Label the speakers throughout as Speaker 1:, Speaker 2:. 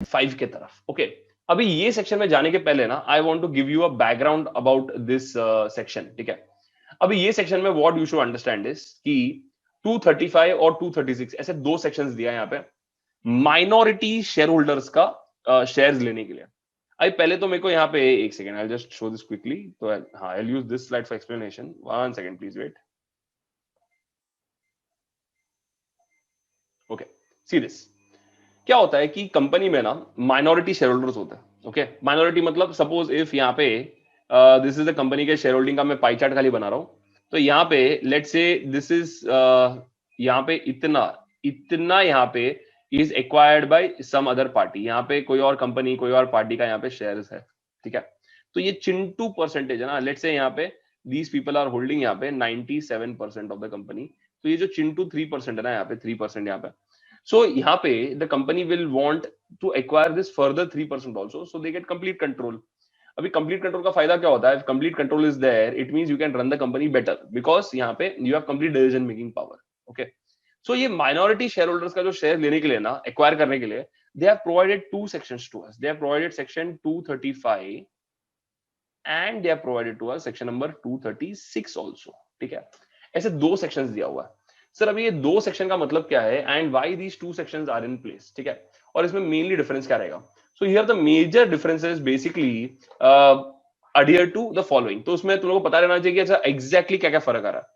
Speaker 1: 5 के तरफ। ओके, अभी ये सेक्शन में जाने के पहले ना I want to give you a background about this section, ठीक है। अभी ये सेक्शन में what you should understand is कि 235 और 236 ऐसे दो सेक्शंस दिया है यहाँ पे माइनॉरिटी शेयर होल्डर्स का शेयर्स लेने के लिए। आई पहले तो मेरे को यहाँ पे एक second, I just show this quickly. तो हाँ, I use this slide for explanation. 1 second please wait. Okay, see this. क्या होता है कि कंपनी में ना माइनॉरिटी शेयर होल्डर्स होते हैं। ओके, माइनॉरिटी मतलब सपोज इफ यहाँ पे दिस इज द कंपनी के शेयर होल्डिंग का मैं पाई चार्ट खाली बना रहा हूँ। तो यहाँ पे लेट से दिस इज यहाँ पे इतना इतना यहाँ पे is acquired by some other party. यहाँ पे कोई और कंपनी कोई और पार्टी का यहाँ पे शेयर्स है, ठीक है। तो ये चिंटू परसेंटेज है ना, लेट से यहाँ पे दीज पीपल आर होल्डिंग यहाँ पे 97% ऑफ द कंपनी। तो ये जो चिंटू 3% है ना, यहाँ पे 3% यहाँ पे। So यहाँ पे the company will want to acquire this further 3% also, so they get complete control. अभी complete control का फायदा क्या होता है? If complete control is there, it means you can run the company better because यहाँ पे you have complete decision making power. Okay. So ये minority shareholders का जो शेयर लेने के लिए ना, acquire करने के लिए, they have provided two sections to us. They have provided section 235 and they have provided to us section number 236 also. ठीक है, ऐसे दो सेक्शंस दिया हुआ है। सर अभी ये दो सेक्शन का मतलब क्या है and why these two sections are in place, ठीक है। और इसमें मेनली डिफरेंस क्या रहेगा? So here the major differences basically adhere to the following. तो उसमें तुम लोगों को पता रहना चाहिए कि अच्छा एग्जैक्टली क्या क्या फर्क आ रहा है।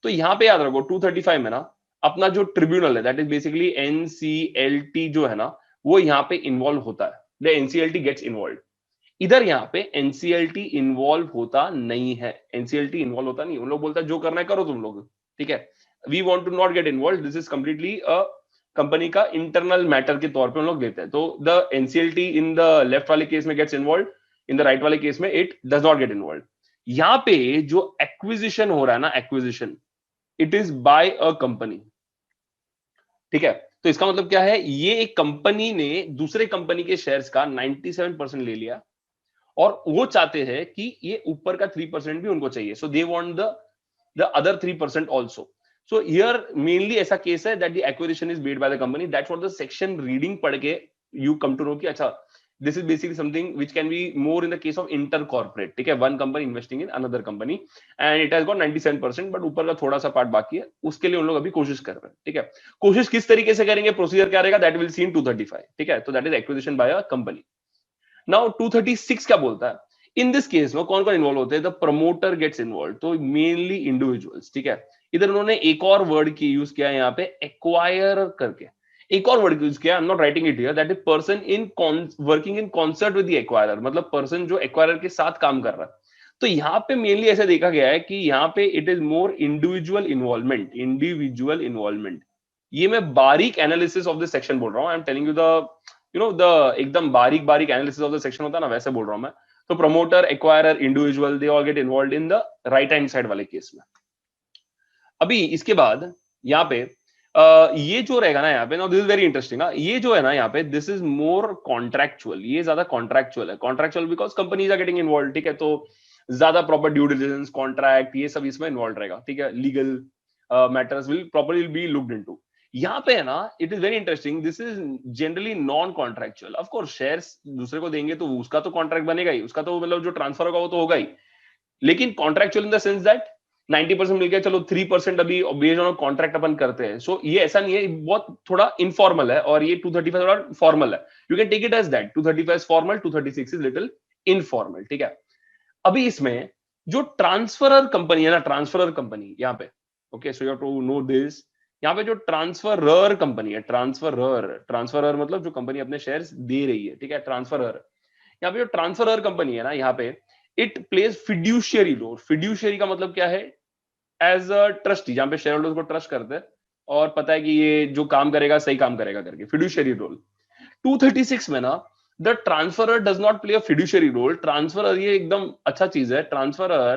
Speaker 1: तो यहाँ पे याद रखो 235 में ना अपना जो ट्रिब्यूनल है दैट इज बेसिकली एनसीएलटी जो है ना, वो यहाँ पे इन्वॉल्व होता है। The NCLT gets involved. इधर यहाँ पे एनसीएलटी इन्वॉल्व होता नहीं है। एनसीएलटी इन्वॉल्व होता नहीं, उन लोग बोलता है जो करना है करो तुम लोग, ठीक है। We want to not get involved, this is completely a company का इंटरनल मैटर के तौर पे उन लोग देते हैं। तो the NCLT in the left वाले केस में gets involved, in the right वाले केस में it does not get involved. यहाँ पे जो एक्विजिशन हो रहा है ना, acquisition it is by a company, ठीक है। तो इसका मतलब क्या है? ये एक कंपनी ने दूसरे कंपनी के शेयर्स का 97% ले लिया और वो चाहते हैं कि ये ऊपर का 3% भी उनको चाहिए। So they want the other 3% also. So here mainly ऐसा केस है that the acquisition is made by the company. That's what the section reading पढ़ के यू कम टू नो कि अच्छा this is basically something which can be more in the case of inter corporate, ठीक है। One company investing in another company and it has got 97%, but ऊपर का थोड़ा सा पार्ट बाकी है, उसके लिए उन लोग अभी कोशिश कर रहे हैं, ठीक है। कोशिश किस तरीके से करेंगे, प्रोसीजर क्या रहेगा, दैट विल सी इन 235, ठीक है। तो that is acquisition bye a company. Now 236 क्या बोलता है? इन दिस केस में कौन कौन इन्वॉल्व होते हैं? द प्रमोटर गेट्स इन्वॉल्व, तो मेनली इंडिविजुअल्स, ठीक है। इधर उन्होंने एक और वर्ड की यूज किया है यहाँ पे, एक्वायर करके। एक और वर्ड यूज किया, I am not writing it here, that is person in working in concert with the acquirer, मतलब पर्सन जो एक्वायरर के साथ काम कर रहा है। तो यहाँ पे मेनली ऐसा देखा गया है कि यहाँ पे it is more individual involvement, individual involvement. ये मैं बारीक एनालिसिस ऑफ दिस सेक्शन बोल रहा हूँ, I am telling you the the एकदम बारीक बारीक एनालिसिस ऑफ द सेक्शन होता है ना, वैसे बोल रहा हूं मैं। तो promoter, acquirer, individual, they all get involved in the right hand side वाले केस में। अभी इसके बाद यहाँ पे ये जो रहेगा ना यहाँ पे, now this is very interesting. ये जो है ना यहाँ पे, दिस इज मोर कॉन्ट्रैक्चुअल, ये ज्यादा कॉन्ट्रैक्चुअल है। Contractual because companies are getting involved, ठीक है। तो ज्यादा प्रॉपर ड्यू डिलिजेंस, कॉन्ट्रैक्ट, ये सब इसमें इन्वॉल्व रहेगा, ठीक है। Legal matters will properly B looked into. यहाँ पे है ना, it is very interesting, this is generally non contractual. Of course shares दूसरे को देंगे तो उसका तो कॉन्ट्रैक्ट बनेगा ही, उसका तो मतलब जो ट्रांसफर होगा वो तो होगा ही। लेकिन contractual in the sense that 90% मिल गया, चलो 3% अभी बेस्ड ऑन कॉन्ट्रैक्ट अपन करते हैं। सो ये ऐसा नहीं है, बहुत थोड़ा इनफॉर्मल है, और ये 235 थोड़ा फॉर्मल है। You can take it as that 235 formal, 236 is little informal, ठीक है। अभी इसमें जो ट्रांसफरर कंपनी है ना, ट्रांसफरर कंपनी यहाँ पे, okay, so you have to know this. यहाँ पे जो ट्रांसफरर कंपनी है, ट्रांसफरर, ट्रांसफरर मतलब जो कंपनी अपने शेयर्स दे रही है, ठीक है, ट्रांसफरर। यहाँ पे जो ट्रांसफरर कंपनी है ना, यहाँ पे it plays fiduciary role. Fiduciary का मतलब क्या है? एज अ ट्रस्टी, जहां पे शेयर होल्डर्स को ट्रस्ट करते हैं और पता है कि ये जो काम करेगा सही काम करेगा करके, फिड्यूशियरी रोल। 236 में ना, the transferor does not play a fiduciary role. Transferor, ये एकदम अच्छा चीज है, transferor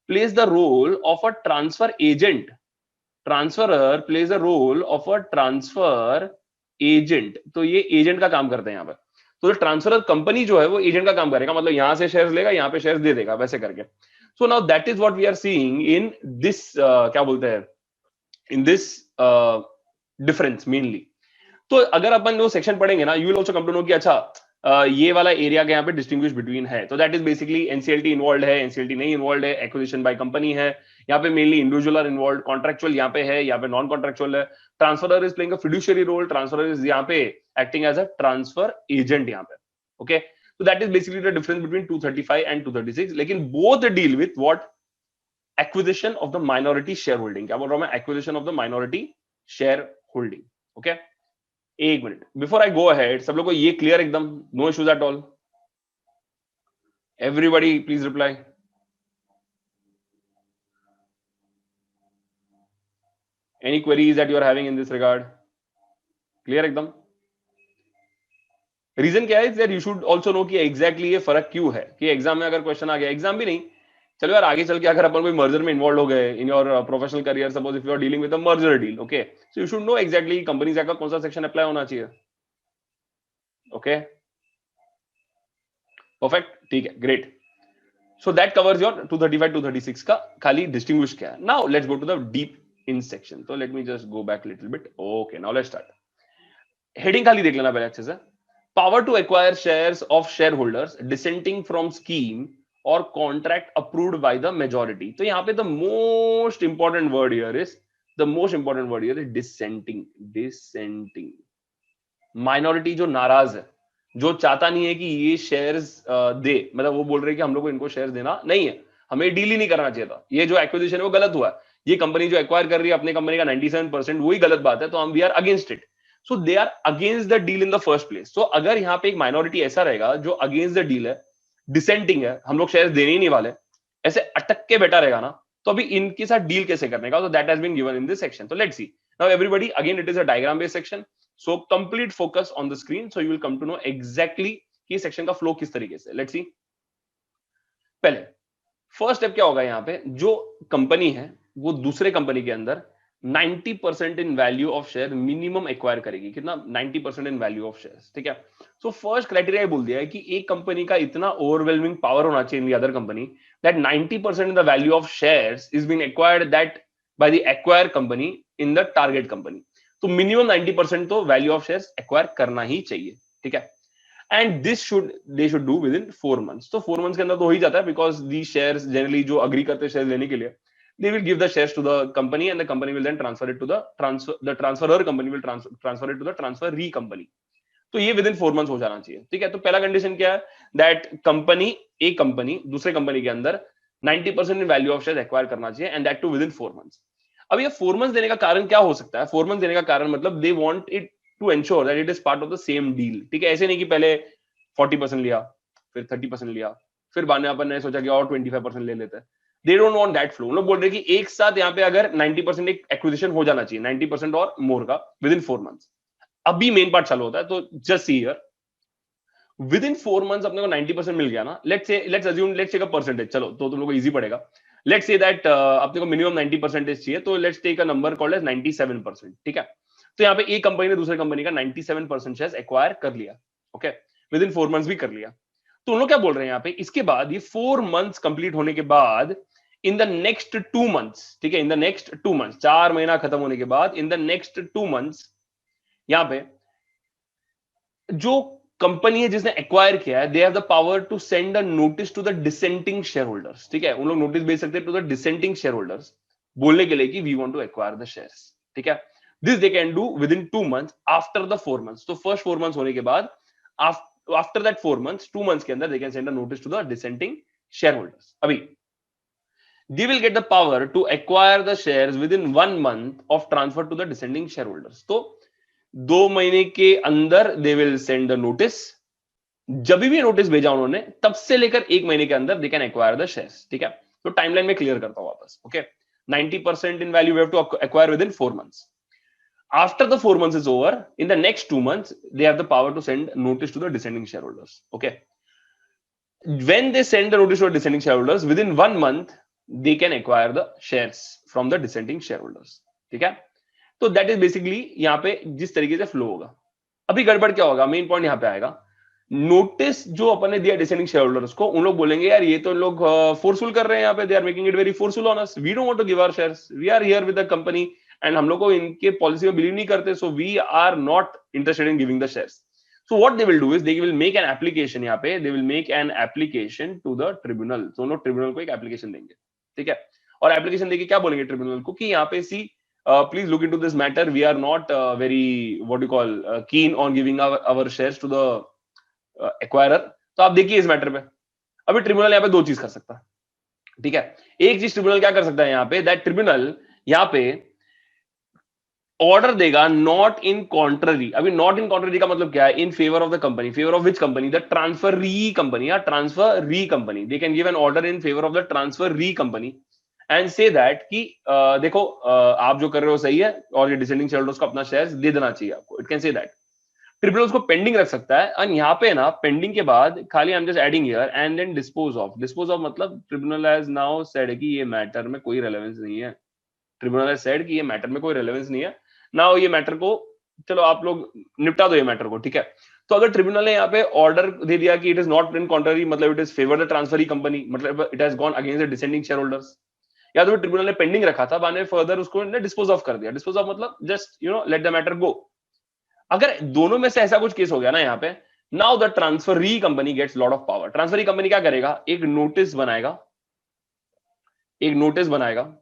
Speaker 1: plays the role of a transfer agent. Transferor plays a role of a transfer agent. तो ये एजेंट का काम करते हैं यहाँ पे। तो ट्रांसफरर कंपनी जो है वो एजेंट का काम करेगा, मतलब यहां से शेयर्स लेगा, यहाँ पे शेयर्स दे देगा, वैसे करके। So now that is what we are seeing in this, क्या बोलते हैं, इन दिस डिफरेंस मेनली। तो अगर अपन वो सेक्शन पढ़ेंगे ना, you will also come to know कि अच्छा ये वाला एरिया के यहाँ पे डिस्टिंग्विश बिटवीन है, तो that is basically NCLT involve है, एनसीएलटी नहीं इन्वॉल्व है, एक्विजिशन बाय कंपनी है, यहाँ पे mainly individual are involved, contractual यहाँ पे है, यहाँ पे नॉन कॉन्ट्रेक्चुअल है, transferor is playing a fiduciary role, transferor is यहाँ पे acting as a transfer agent यहाँ पे, okay. So that is basically the difference between 235 and 236. लेकिन both deal with what? Acquisition of the minority shareholding. क्या बोल रहा हूं मैं? Acquisition of the minority shareholding. Okay? एक minute. Before I go ahead, सब लोग को ये clear एकदम? No issues at all. Everybody, please reply. Any queries that you are having in this regard? Clear एकदम? रीजन क्या है? That you should also know कि एग्जैक्टली ये फर्क क्यों है, कि एग्जाम में अगर क्वेश्चन आ गया, एग्जाम भी नहीं, चलो यार आगे चल के अगर अपन कोई मर्जर में इन्वॉल्व हो गए in your professional career, suppose if you are dealing with a merger deal, okay, so you should know exactly companies act का कौन सा सेक्शन अप्लाई होना चाहिए, ओके, परफेक्ट, ठीक है, great. So that covers your 235 236 का खाली डिस्टिंग्विश क्या है। Now let's go to the deep in section. तो let me just go back little bit, okay, now let's start. Heading खाली देख लेना पहले अच्छे से। Power to acquire shares of shareholders dissenting from scheme or contract approved by the majority. तो यहाँ पे the most important word here is dissenting. Dissenting. Minority जो नाराज है, जो चाहता नहीं है कि ये शेयर्स दे, मतलब वो बोल रहे हैं कि हम लोग को इनको शेयर्स देना नहीं है, हमें डील ही नहीं करना चाहिए था, ये जो एक्विजिशन है वो गलत हुआ है, ये कंपनी जो एक्वायर कर रही है अपने कंपनी का 97%, वही गलत बात है, तो हम we are against it. So they are against the deal in the first place. तो अगर यहाँ पे एक माइनॉरिटी ऐसा रहेगा जो अगेंस्ट द डील है, डिसेंटिंग है, हम लोग शेयर देने ही नहीं वाले, ऐसे अटक के बैठा रहेगा ना, तो अभी इनके साथ डील कैसे करने का? तो that has been given in this section. तो let's see now everybody, again it is a diagram based section, so complete focus on the screen, so you will come to know exactly कि section का flow किस तरीके से। Let's see, पहले first step क्या होगा? यहाँ पे जो कंपनी है वो दूसरे कंपनी के अंदर 90% in value of share minimum acquire करेगी। कितना? 90% इन वैल्यू ऑफ शेयर्स, ठीक है। सो फर्स्ट क्राइटेरिया बोल दिया है कि एक कंपनी का इतना ओवरवेलमिंग पावर होना चाहिए in the other company that 90% in the value of shares is been acquired that by the acquire company in the target company. तो मिनिमम 90% तो वैल्यू ऑफ शेयर्स एक्वायर करना ही चाहिए, ठीक है। And this should they should do within 4 months। तो 4 months के अंदर तो हो ही जाता है, बिकॉज दी शेयर्स जनरली जो अग्री करते हैं शेयर लेने के लिए, they will give the shares to the company and the company will then transfer it to the transferor company will transfer it to the transferee company। तो ये with in 4 months हो जाना चाहिए, ठीक है। तो पहला कंडीशन क्या है? दैट कंपनी, एक कंपनी दूसरे कंपनी के अंदर 90% in value of share acquire करना चाहिए, and that too within 4 months। अब ये 4 months देने का कारण क्या हो सकता है? 4 months देने का कारण मतलब they want it to ensure that it is part of the same deal, ठीक है। ऐसे नहीं कि पहले 40% लिया, फिर 30% लिया, फिर बाद में अपन ने सोचा कि और 25% ले लेते हैं। They don't want that flow. लोग बोल रहे हैं कि एक साथ यहाँ पे अगर 90% एक एक्विजिशन हो जाना चाहिए, 90% और मोर का विद इन 4 months। अभी मेन पार्ट चालू होता है, तो just see here, within 4 months अपने को 90% मिल गया ना। Let's assume, let's take a percentage, चलो तो तुम लोग को इजी पड़ेगा। लेट्स से दैट अपने को मिनिमम 90% चाहिए, तो let's take a number called as 97%, ठीक है। तो यहाँ पे एक कंपनी ने दूसरे कंपनी का 97% शेयर्स एक्वायर कर लिया, ओके, विद इन 4 months भी कर लिया। तो उन लोग क्या बोल रहे हैं यहाँ पे? इसके बाद ये 4 months कंप्लीट होने के बाद इन द नेक्स्ट 2 months, ठीक है, इन द नेक्स्ट 2 months, 4 महीना खत्म होने के बाद इन द नेक्स्ट 2 months यहाँ पे जो कंपनी है जिसने एक्वायर किया है, they have the power to send a notice to the dissenting share holders, ठीक है। उन लोग नोटिस भेज सकते हैं to the dissenting share holders, बोलने के लिए कि we want to acquire the shares, ठीक है। This they can do within 2 months after the 4 months। तो फर्स्ट 4 months होने के बाद आफ्टर दैट 4 months, 2 months के अंदर they can send a notice to the dissenting share holders. अभी they will get the power to acquire the shares within 1 month of transfer to the descending shareholders। तो 2 महीने के अंदर they will send the notice, जब भी notice भेजा उन्होंने तब से लेकर 1 महीने के अंदर they can acquire the shares, ठीक है। तो टाइमलाइन में क्लियर करता हूं वापस, okay. 90% in value we have to acquire within 4 months। After the 4 months is over, in the next 2 months they have the power to send notice to the descending shareholders, okay। When they send the notice to the descending shareholders, within 1 month they can acquire the shares from the dissenting shareholders, ठीक है। तो that is basically यहाँ पे जिस तरीके से flow होगा। अभी गड़बड़ क्या होगा? मेन पॉइंट यहाँ पे आएगा, नोटिस जो अपन ने दिया डिसेंडिंग शेयर होल्डर्स को, उन लोग बोलेंगे यार ये तो लोग फोर्सफुल कर रहे हैं, यहाँ पे they are making it very forceful on us, we don't want to give our shares, we are here with the company and हम लोग को इनके पॉलिसी में बिलीव नहीं करते, so we are not interested in giving the shares. So what they will do is they will make an application, यहाँ पे they will make an application to the tribunal. तो लोग ट्रिब्यूनल को एक application देंगे, ठीक है. और एप्लीकेशन देके क्या बोलेंगे ट्रिब्यूनल को कि यहाँ पे see please look into this matter, we are not very what you call keen on giving our shares to the acquirer. तो आप देखिए इस मैटर पे. अभी ट्रिब्यूनल यहाँ पे दो चीज कर सकता है, ठीक है. एक चीज ट्रिब्यूनल क्या कर सकता है यहाँ पे, दैट ट्रिब्यूनल यहाँ पे ऑर्डर देगा नॉट इन कॉन्ट्ररी. अभी नॉट इन कॉन्ट्ररी का मतलब क्या है, in favour of the company. Favour of which company, the transferee company या transferee company. They can give an order in favour of the transferee company and say that कि देखो आप जो कर रहे हो सही है और ये डिसेंडिंग शेयरहोल्डर्स को अपना शेयर्स दे देना चाहिए आपको. It can say that. Tribunal उसको पेंडिंग रख सकता है और यहाँ पे ना पेंडिंग के बाद खाली I am just adding here and then dispose of. Dispose of मतलब ट्रिब्यूनल हैज नाउ सेड कि ये मैटर में कोई रेलेवेंस नहीं है. ट्रिब्यूनल हैज सेड कि ये मैटर में कोई रेलेवेंस नहीं है. नाउ ये मैटर को चलो आप लोग निपटा दो ये मैटर को, ठीक है. तो अगर ट्रिब्यूनल ने यहाँ पे ऑर्डर दे दिया कि it is not in contrary, मतलब it is favour the transferee company, मतलब it has gone against the dissenting share holders, या तो ट्रिब्यूनल ने पेंडिंग रखा था, बाद में फर्दर उसको डिस्पोज ऑफ कर दिया. डिस्पोज ऑफ मतलब जस्ट लेट द मैटर गो. अगर दोनों में से ऐसा कुछ केस हो गया ना यहाँ पे, now the transferee company gets lot of power. Transferee company क्या करेगा, एक नोटिस बनाएगा.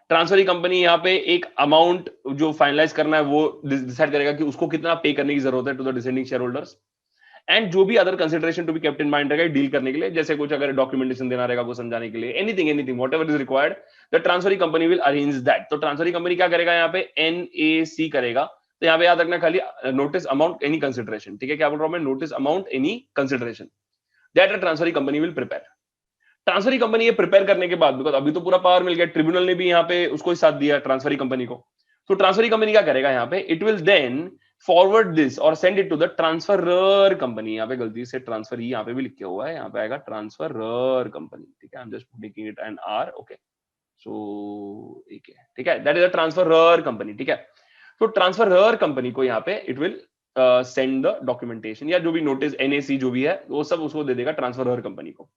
Speaker 1: ट्रांसफरी कंपनी यहाँ पे एक अमाउंट जो फाइनलाइज करना है वो डिसाइड करेगा कि उसको कितना पे करने की जरूरत है to the dissenting share holders. And जो भी other consideration to be kept in mind रहेगा डील करने के लिए, जैसे कुछ अगर डॉक्यूमेंटेशन देना रहेगा को समझाने के लिए, anything whatever is required, the transferee company will arrange that. तो ट्रांसफरी कंपनी क्या करेगा यहाँ पे, NAC करेगा. तो यहाँ पे याद रखना खाली नोटिस अमाउंट एनी कंसिडरेशन, ठीक है. क्या बोल रहा हूँ मैं, notice amount any consideration that the transferee company will prepare. Transferee company ये प्रिपेयर करने के बाद, बिकॉज अभी तो पूरा पावर मिल गया, ट्रिब्यूनल ने भी यहाँ पे उसको ही साथ दिया ट्रांसफरी कंपनी को. तो ट्रांसफरी कंपनी क्या करेगा यहाँ पे, it will then forward this और send it to the transferor company. यहाँ पे गलती से ट्रांसफर ही यहाँ पे भी लिखा हुआ है, यहाँ पे आएगा ट्रांसफरर कंपनी, ठीक है. I am just putting it N R, okay. So ठीक है, that is the transferor company, ठीक है. तो ट्रांसफरर कंपनी को यहाँ पे it will send the documentation या जो भी नोटिस NAC जो भी है वो सब उसको दे देगा ट्रांसफरर कंपनी को.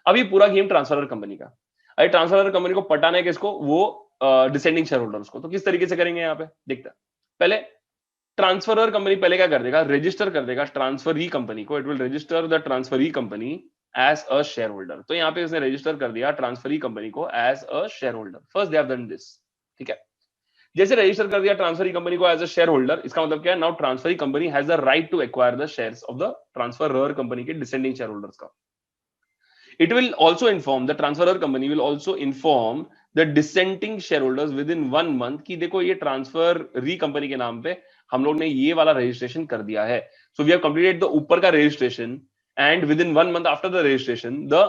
Speaker 1: अभी पूरा गेम ट्रांसफरर कंपनी का. अरे ट्रांसफरर कंपनी को पटाना है किसको, वो डिसेंडिंग शेयर होल्डर्स को. तो किस तरीके से करेंगे यहाँ पे देखते हैं. पहले ट्रांसफरर कंपनी पहले क्या कर देगा, रजिस्टर कर देगा ट्रांसफरी कंपनी को. It will register the transferee company as a share holder. तो यहाँ पे उसने रजिस्टर कर दिया ट्रांसफरी कंपनी को as a share holder. First they have done this, ठीक है. जैसे रजिस्टर कर दिया ट्रांसफरी कंपनी को एज अ शेयर होल्डर, इसका मतलब क्या है, now transferee company has the right to acquire the shares of the transferor company के डिसेंडिंग शेयर होल्डर्स का. It will also inform, the transferor company will also inform the dissenting shareholders within 1 month कि देखो ये transfer री company के नाम पे हम लोग ने ये वाला रजिस्ट्रेशन कर दिया है. So we have completed the ऊपर का registration and within 1 month after the registration the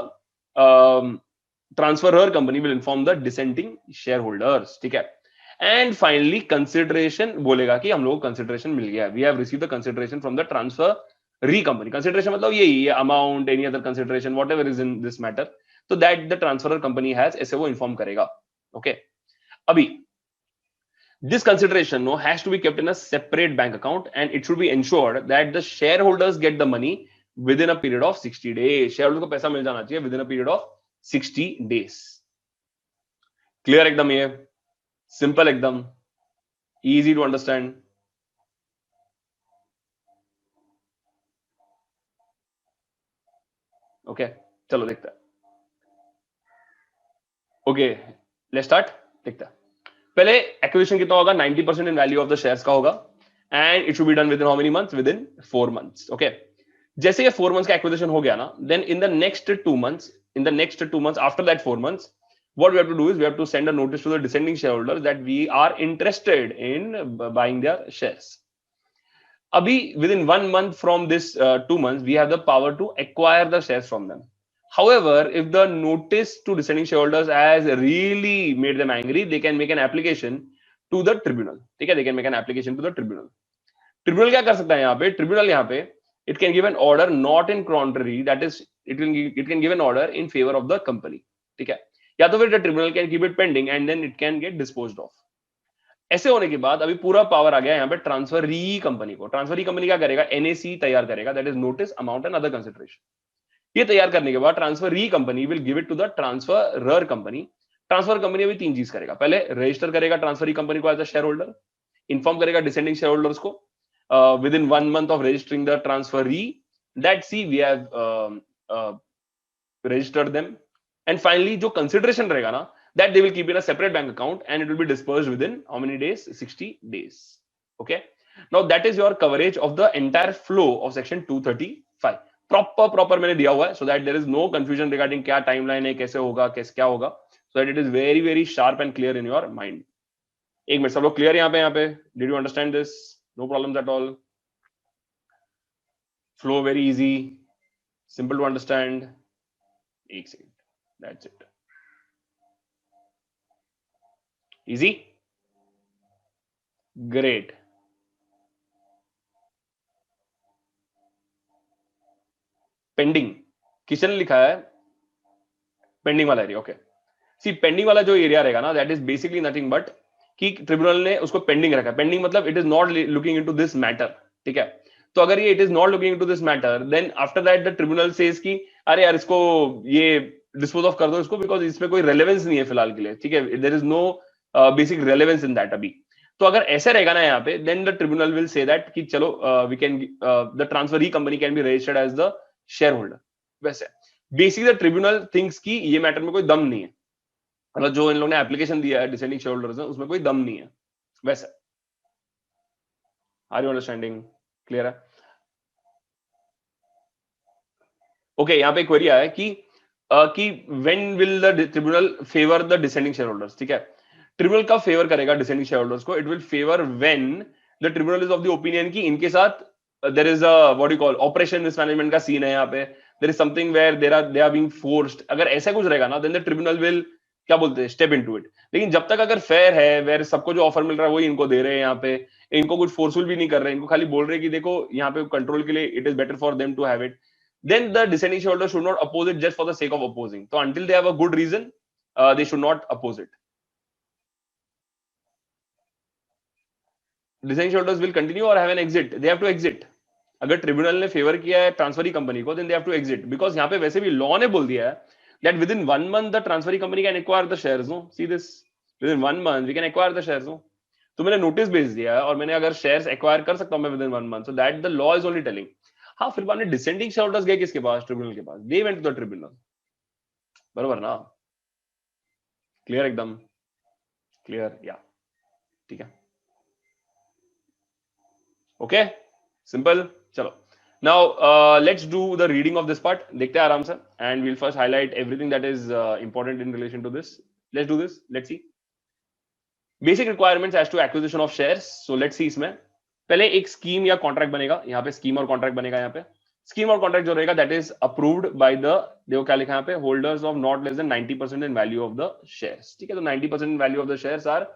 Speaker 1: transferor company will inform the dissenting shareholders, ठीक है. And finally consideration बोलेगा कि हम लोग को consideration मिल गया. We have received the consideration from the transfer री कंपनी. कंसिडरेशन मतलब यही amount, any other consideration, whatever is in this matter, तो that the transferor company has, ऐसे वो इन्फॉर्म करेगा, ओके. अभी this consideration no has to be kept in a separate bank account and it should be ensured that the share holders get the money within a period of 60 days. Share holder को पैसा मिल जाना चाहिए within a period of 60 days. Clear एकदम, ये simple एकदम, easy to understand. Okay चलो देखते हैं. Okay let's start. देखते हैं पहले एक्विजिशन कितना होगा, 90% in value of the shares का होगा and it should be done within how many months, within 4 months, ओके. जैसे ये 4 मंथ्स का एक्विजिशन हो गया ना, then in the next 2 months after that 4 months what we have to do is we have to send a notice to the descending shareholders that we are interested in buying their shares. Abhi within 1 month from this 2 months we have the power to acquire the shares from them. However, if the notice to descending shareholders has really made them angry, they can make an application to the tribunal. ठीक है, they can make an application to the tribunal. Tribunal क्या कर सकता है यहाँ पे, tribunal यहाँ पे it can give an order not in contrary, that is it can give an order in favor of the company. ठीक है, या तो फिर the tribunal can keep it pending and then it can get disposed of. ऐसे होने के बाद अभी पूरा पावर आ गया यहाँ पे ट्रांसफरी कंपनी को. ट्रांसफरी कंपनी क्या करेगा, NAC तैयार करेगा, that is notice amount and other consideration. ये तैयार करने के बाद transferee company will give it to the transferor company transfer company अभी 3 चीज करेगा, पहले रजिस्टर करेगा ट्रांसफरी कंपनी को as a share holder, inform करेगा डिसेंडिंग शेयर होल्डर्स को within 1 month of registering the transferee that see we have registered them, and finally जो consideration रहेगा ना that they will keep in a separate bank account and it will be dispersed within how many days? 60 days. Okay, now that is your coverage of the entire flow of section 235. proper मैंने दिया हुआ है so that there is no confusion regarding क्या timeline है, कैसे होगा, कैसे क्या होगा, so that it is very sharp and clear in your mind. एक मिनट, सब लोग क्लियर यहाँ पे? Did you understand this? No problems at all? Flow very easy, simple to understand. एक second, that's it. Easy? Great. Pending Kishan ने लिखा है, pending वाला एरिया. ओके, सी पेंडिंग वाला जो एरिया रहेगा ना, that is basically nothing but कि ट्रिब्यूनल ने उसको पेंडिंग रखा है. पेंडिंग मतलब it is not looking into this matter. ठीक है, तो अगर ये it is not looking into this matter, then after that the tribunal says कि अरे यार इसको ये डिस्पोज ऑफ कर दो इसको, बिकॉज इसमें कोई रेलेवेंस नहीं है फिलहाल के लिए. ठीक है, there is no basic relevance in that अभी. तो अगर ऐसे रहेगा ना यहाँ पे, then the tribunal will say that कि चलो we can the transferee company can be registered as the share holder. वैसे बेसिकली द ट्रिब्यूनल थिंक्स कि ये मैटर में कोई दम नहीं है, मतलब जो इन लोगों ने एप्लीकेशन दिया है डिसेंडिंग शेयर होल्डर्स ने उसमें कोई दम नहीं है. वैसे आर यू अंडरस्टैंडिंग? क्लियर है? ओके, यहाँ पे क्वेरी आया कि when will the tribunal favour the dissenting share holders. ठीक है, ट्रिब्यूनल कब फेवर करेगा डिसेंडिंग शेयर होल्डर्स को? It will favour when the tribunal is of the opinion कि इनके साथ there is a what you call operation mismanagement का scene है यहाँ पे, there is something where they are being forced. अगर ऐसा कुछ रहेगा ना, देन द ट्रिब्यूनल विल क्या बोलते हैं, स्टेप इनटू इट. लेकिन जब तक अगर फेयर है, वेयर सबको जो ऑफर मिल रहा है वही इनको दे रहे हैं, यहाँ पे इनको कुछ फोर्सफुल भी नहीं कर रहे हैं, इनको खाली बोल रहे हैं कि देखो यहाँ पे कंट्रोल के लिए it is better for them to have it, then the dissenting shareholder should not oppose it just for the sake of opposing. So until they have a good reason, they should not oppose it. Dissenting shareholders will continue or have an exit. They have to exit. अगर tribunal ने favour किया है transferee company को, then they have to exit, because यहाँ पे वैसे भी law ने बोल दिया है that within 1 month the transferee company can acquire the shares. No, see this, within 1 month we can acquire the shares. No, तो मैंने नोटिस भेज दिया है और मैंने अगर शेयर्स एक्वायर कर सकता हूं मैं within 1 month, so that the law is only telling. हाँ, फिर बाद में डिसेंडिंग शेयरहोल्डर्स गए किसके पास? ट्रिब्यूनल के पास. They went to the tribunal. बराबर ना? क्लियर? एकदम क्लियर? या ठीक है. Okay, simple. चलो, now let's do the reading of this part. देखते हैं आराम से, and will first highlight everything that is important in relation to this. Let's do this. Let's see basic requirements as to acquisition of shares. So let's see, इसमें पहले एक scheme या contract बनेगा. यहाँ पे स्कीम और कॉन्ट्रैक्ट बनेगा. यहाँ पे स्कीम और कॉन्ट्रैक्ट जो रहेगा that is approved by the, देखो क्या लिखा है यहाँ पे, holders of not less than 90% in value of the shares. ठीक है, तो 90% in value of the shares are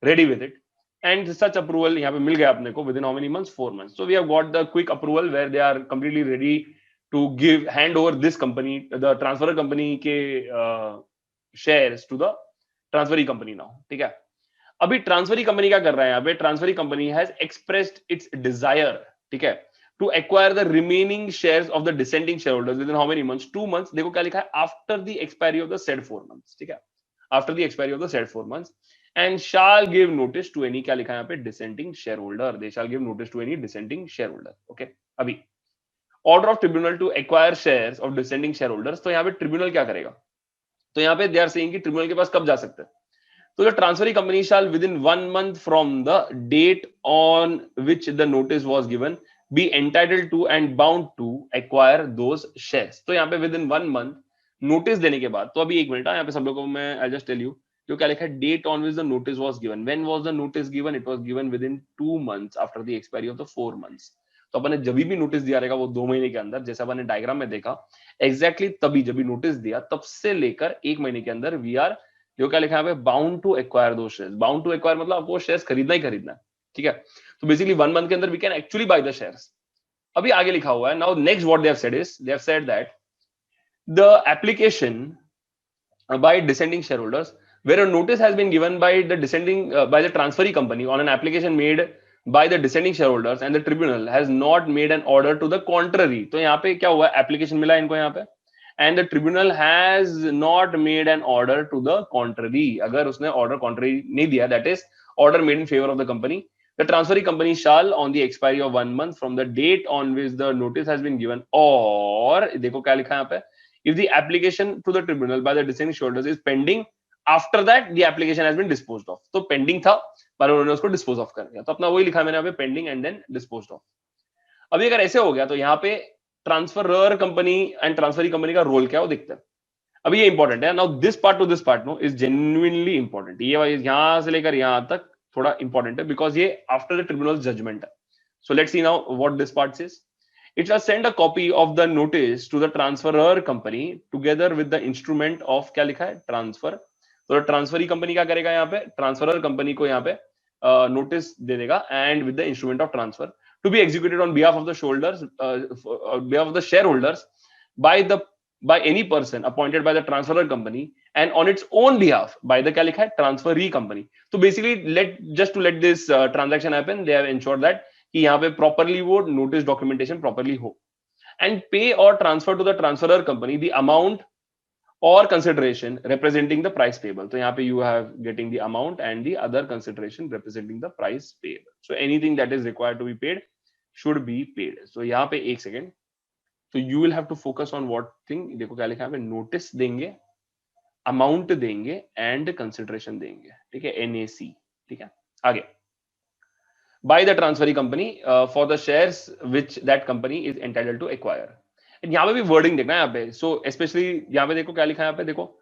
Speaker 1: ready with it, and such approval यहाँ पे मिल गया अपने को within how many months? 4 months. So we have got the quick approval where they are completely ready to give hand over this company, the transfer company के shares to the transferee company now. ठीक है, अभी transferee company क्या कर रहा है यहाँ पे? Transferee company has expressed its desire, ठीक है, to acquire the remaining shares of the dissenting shareholders within how many months? 2 months. देखो क्या लिखा है, after the expiry of the said 4 months. ठीक है, after the expiry of the said 4 months, and shall give notice to any, क्या लिखा है यहाँ पे, dissenting shareholder. They shall give notice to any descending shareholder. Okay, अभी order of tribunal to acquire shares of dissenting shareholders. तो यहाँ पे tribunal क्या करेगा? तो यहाँ पे दे आर सेइंग कि ट्रिब्यूनल के पास कब जा सकते हैं? So the transferee company shall within 1 month from the date on which the notice was given be entitled to and bound to acquire those shares. तो यहाँ पे within 1 month नोटिस देने के बाद, तो अभी एक मिनट यहाँ पे सब लोगों को मैं I'll just tell you, जो क्या लिखा है, date on which the notice was given. When was the notice given? It was given within 2 months after the expiry of the 4 months. तो अपन ने जब भी नोटिस दिया रहेगा वो 2 महीने के अंदर, जैसा अपन ने डायग्राम में देखा एग्जैक्टली तभी जब भी नोटिस दिया तब से लेकर 1 महीने के अंदर वी आर, जो क्या लिखा है बाउंड टू एक्वायर दो शेयर्स. बाउंड टू एक्वायर मतलब आपको शेयर्स खरीदना ही खरीदना है. ठीक है, तो बेसिकली 1 month के अंदर we can actually buy the shares. अभी आगे लिखा हुआ है, now next what they have said is, they have said that the application by dissenting shareholders where a notice has been given by the descending by the transferee company on an application made by the descending shareholders and the tribunal has not made an order to the contrary. तो यहाँ पे क्या हुआ, application मिला इनको यहाँ पे, and the tribunal has not made an order to the contrary, अगर उसने order contrary नहीं दिया, that is order made in favor of the company, the transferee company shall on the expiry of 1 month from the date on which the notice has been given, और देखो क्या लिखा है यहाँ पे, if the application to the tribunal by the dissenting shareholders is pending after that the application has been disposed of, तो pending था पर उन्होंने उसको dispose of कर दिया, तो अपना वही लिखा है मैंने यहाँ पे pending and then disposed of। अभी अगर ऐसे हो गया तो यहाँ पे transferor company and transferee company का रोल क्या है वो देखते हैं। अभी ये इंपॉर्टेंट है, now this part to this part no is genuinely important, ये यहां से लेकर यहां तक थोड़ा इंपॉर्टेंट है बिकॉज ये आफ्टर द ट्रिब्यूनल जजमेंट है। So let's see now what this part says. It shall send a copy of the notice to the transferor company together with the instrument of, क्या लिखा है, transfer. तो transferee company क्या करेगा यहाँ पे, transferor company को यहाँ पे नोटिस दे देगा and with the instrument of transfer to be executed on behalf of the behalf of the shareholders by any person appointed by the transferor company and on its own behalf by the क्या लिखा है, transferee company। तो basically just to let this transaction happen, they have ensured that कि यहाँ पे properly वो notice documentation properly हो, and pay or transfer to the transferor company the amount or consideration representing the price payable। तो यहाँ पे you have getting the amount and the other consideration representing the price payable, so anything that is required to be paid should be paid। so यहाँ पे एक second, so you will have to focus on what thing, देखो क्या लिखा है, notice देंगे, amount देंगे and consideration देंगे, ठीक है, NAC, ठीक है। आगे by the transferee company for the shares which that company is entitled to acquire। यहाँ पे भी वर्डिंग देखना है यहाँ पे, सो स्पेशली यहाँ पे देखो क्या लिखा है, यहाँ पे देखो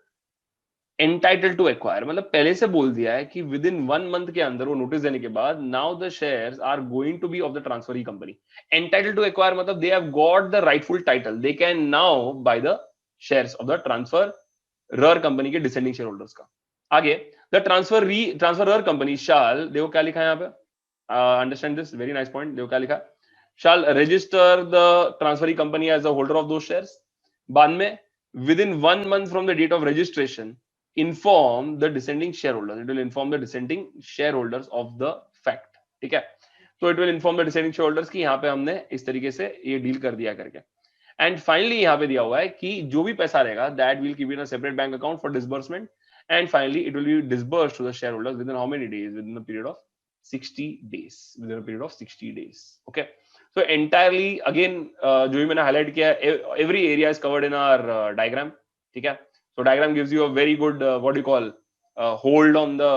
Speaker 1: एंटाइटल टू एक्वायर, मतलब पहले से बोल दिया है कि विद इन 1 मंथ के अंदर वो नोटिस देने के बाद now the shares are going to be of the transferee company. Entitle to acquire मतलब they have got the rightful title, they can now buy the shares of the transferor company के dissenting share holders का। आगे the transferor company शाल, देखो क्या लिखा है यहाँ पे, understand this, very nice point, देखो क्या लिखा, shall register the transferee company as the holder of those shares। बाद में within 1 month from the date of registration inform the dissenting shareholders, it will inform the dissenting shareholders of the fact, ठीक है। तो it will inform the dissenting shareholders कि यहाँ पे हमने इस तरीके से ये डील कर दिया करके। एंड फाइनली यहाँ पे दिया हुआ है कि जो भी पैसा रहेगा that will keep in a separate bank account for disbursement and finally it will be disbursed to the shareholders within how many days, within a period of 60 days, within a period of 60 days, okay। So entirely again जो भी मैंने highlight किया है, every area is covered in our diagram, ठीक है। So diagram gives you a very good what do you call hold on the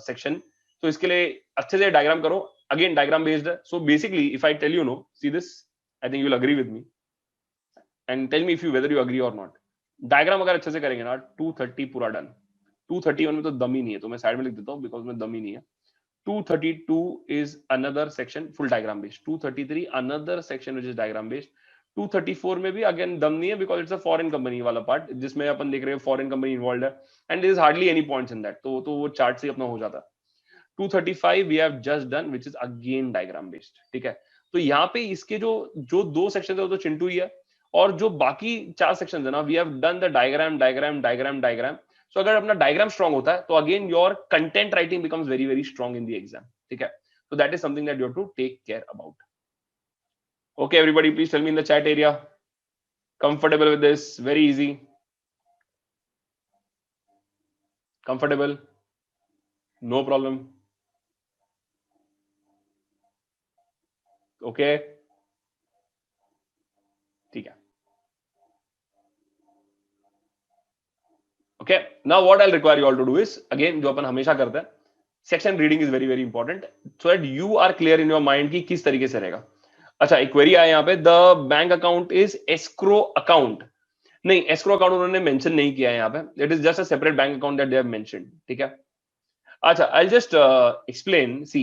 Speaker 1: section। तो इसके लिए अच्छे से diagram करो, again diagram based है। So basically if I tell you no, see this, I think you will agree with me and tell me if you whether you agree or not। diagram अगर अच्छे से करेंगे ना 230 पूरा done, 231 में तो दम ही नहीं है, तो मैं साइड में लिख देता हूँ बिकॉज में दम ही नहीं है। 232 is another section full diagram based, 233 another section which is diagram based, 234 में भी again दम नहीं है because it's a foreign company वाला part जिसमें अपन देख रहे हैं foreign company involved है and there is hardly any points in that, तो वो चार्ट से अपना हो जाता है। 235 we have just done which is again diagram based, ठीक है। तो यहाँ पे इसके जो 2 सेक्शन है वो तो चिंटू ही है, और जो बाकी 4 सेक्शन है ना we have done the diagram। So अगर अपना डायग्राम स्ट्रांग होता है तो again your content writing becomes very very strong in the exam, ठीक है। So that is something that you have to take care about। Okay everybody, please tell me in the chat area, comfortable with this? Very easy, comfortable, no problem, okay, ठीक है। Okay, now what I'll require you all to do is again जो अपन हमेशा करते हैं, section reading is very very important so that you are clear in your mind कि किस तरीके से रहेगा। अच्छा एक क्वेरी आया यहाँ पे, the bank account is escrow account, नहीं एस्क्रो अकाउंट उन्होंने मेंशन नहीं किया है यहाँ पे, it is just a separate bank account that they have mentioned, ठीक है। अच्छा I just explain, see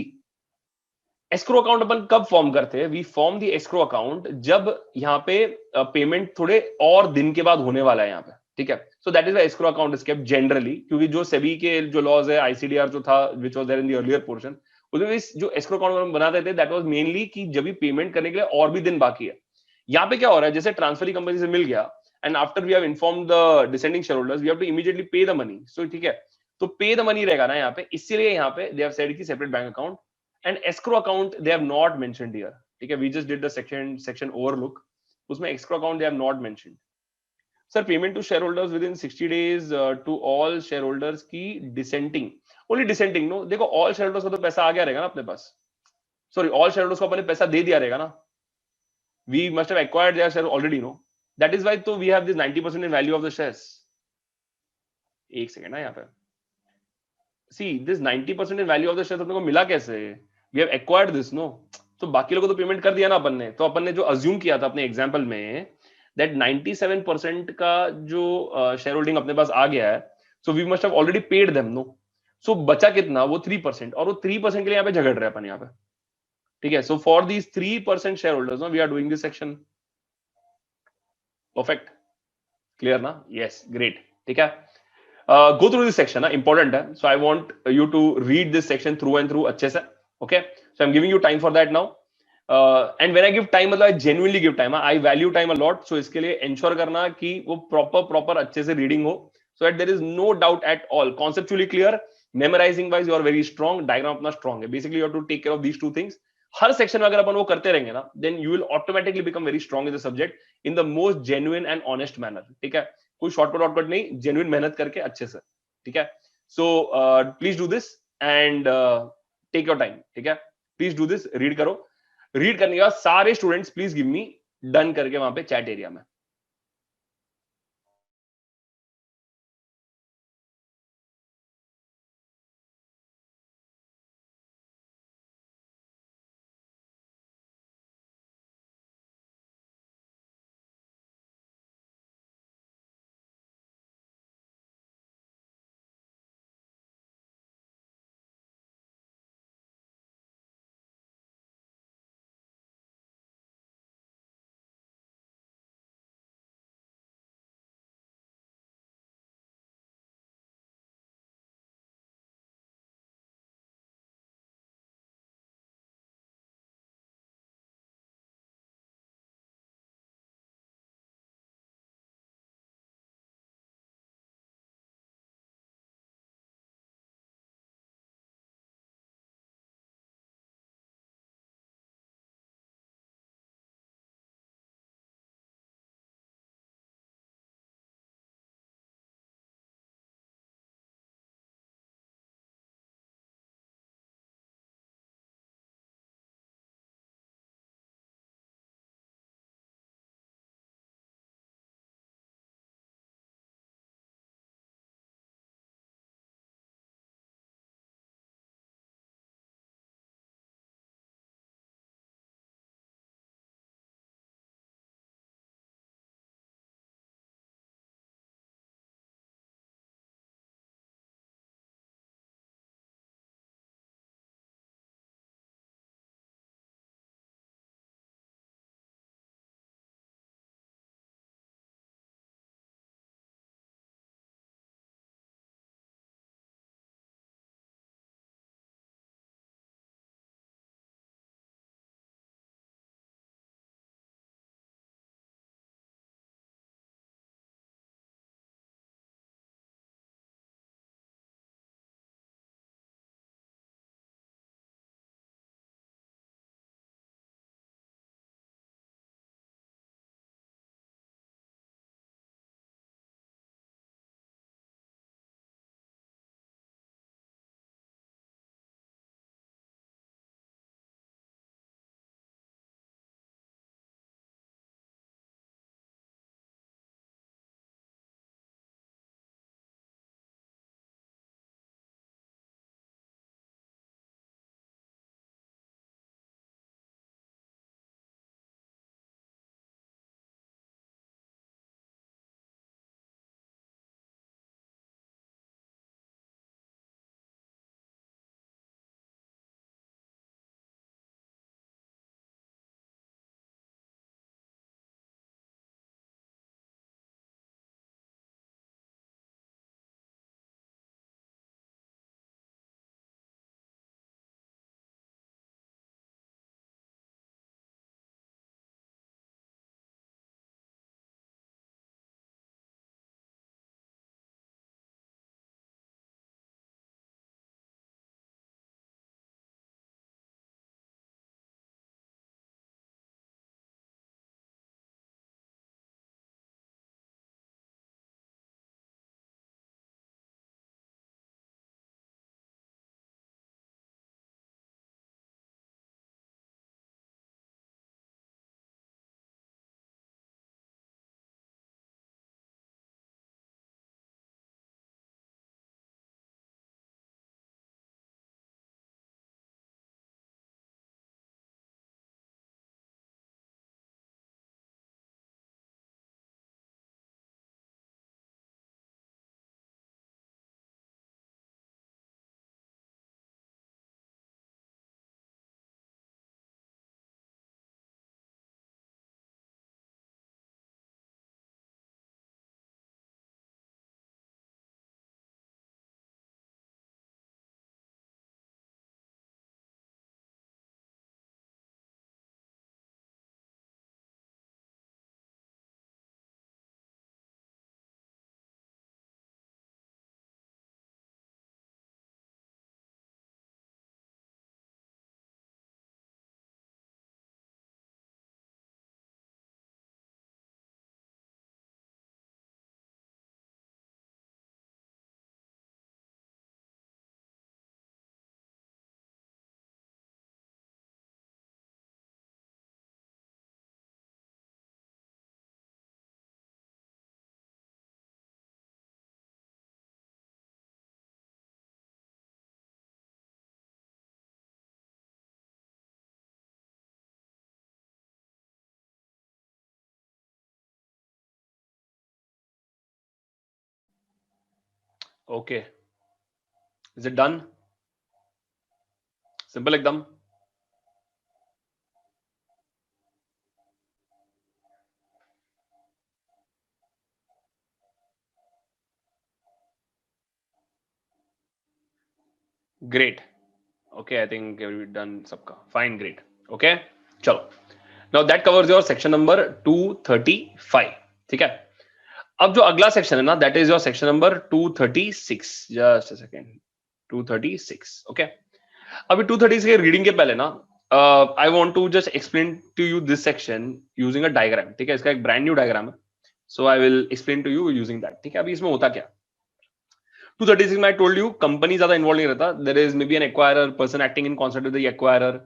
Speaker 1: escrow account अपन कब फॉर्म करते हैं, we form the escrow account जब यहाँ पे पेमेंट थोड़े और दिन के बाद होने वाला है यहाँ पे, ठीक है। So that is why escrow account is kept generally, क्योंकि जो सेबी के जो लॉज है, आईसीडीआर जो था which was there in the earlier portion, उसमें जो एस्क्रो अकाउंट हम बनाते थे दैट वाज मेनली कि जब भी पेमेंट करने के लिए और भी दिन बाकी है। यहाँ पे क्या हो रहा है, जैसे ट्रांसफरी कंपनी से मिल गया and after we have inform the dissenting share holders we have to immediately pay the money, so ठीक है। तो पे द मनी रहेगा ना यहाँ पे, इसीलिए यहाँ पे दे हैव सेड कि separate bank account and escrow account they have not mentioned here, ठीक है। We just did the section overlook, उसमें escrow account they have not mentioned. Sir payment to share holders within 60 days to all share holders की dissenting, only dissenting no, देखो all share holders को तो पैसा आ गया रहेगा ना अपने पास, सॉरी ऑल शेयर होल्डर्स को अपने पैसा दे दिया रहेगा ना, we must have acquired their share already no, that is why तो we have this 90% in value of the shares. एक सेकंड ना यहाँ पे, see this 90% in value of the shares अपने को मिला कैसे, we have acquired this no, तो बाकी लोगों को तो पेमेंट कर दिया ना अपन ने, तो अपन ने जो अज्यूम किया था अपने एग्जांपल में दैट 97% का जो शेयर होल्डिंग अपने पास आ गया है, so we must have already paid them no, so बचा कितना, वो 3%, और वो 3% के लिए यहाँ पे झगड़ रहे हैं अपन यहाँ पे, ठीक है। So for these 3% share holders we are doing this section, perfect, clear ना, यस ग्रेट, ठीक है। गो थ्रू दिस सेक्शन ना, इंपॉर्टेंट है, so I want you to read this section through and through अच्छे से, okay, so I am giving you time for that now, and when I give time मतलब I genuinely give time, I value time a lot, so इसके लिए ensure करना कि वो proper proper अच्छे से रीडिंग हो, so that there is no doubt at all, conceptually clear, memorising wise you are very strong, diagram अपना strong है, basically you have to take care of these two things, हर section में अगर अपन वो करते रहेंगे ना, then you will automatically become very strong in the subject in the most genuine and honest manner, ठीक है, कोई शॉर्टकट वॉर्टकट नहीं, जेन्युइन मेहनत करके अच्छे से, ठीक है। So please do this and take your time, ठीक है, प्लीज डू दिस, रीड करो, रीड करने के बाद सारे students please give me done करके वहां पे चैट एरिया में। Okay, is it done? Simple एकदम. Great. Okay, I think done सबका. Fine, great. ओके, चलो. Now that covers your section number 235. ठीक है. अब जो अगला सेक्शन है ना, that is your section number 236. Just a second. 236. Okay. अभी 236 के रीडिंग के पहले ना, I want to just explain to you this section using a diagram. ठीक है, इसका एक ब्रांड न्यू डायग्राम है. So I will explain to you using that. ठीक है. अभी इसमें होता क्या, 236 में आई टोल्ड यू कंपनी ज्यादा इन्वॉल्व नहीं रहता. There is may be an acquirer, person acting in concert with the acquirer.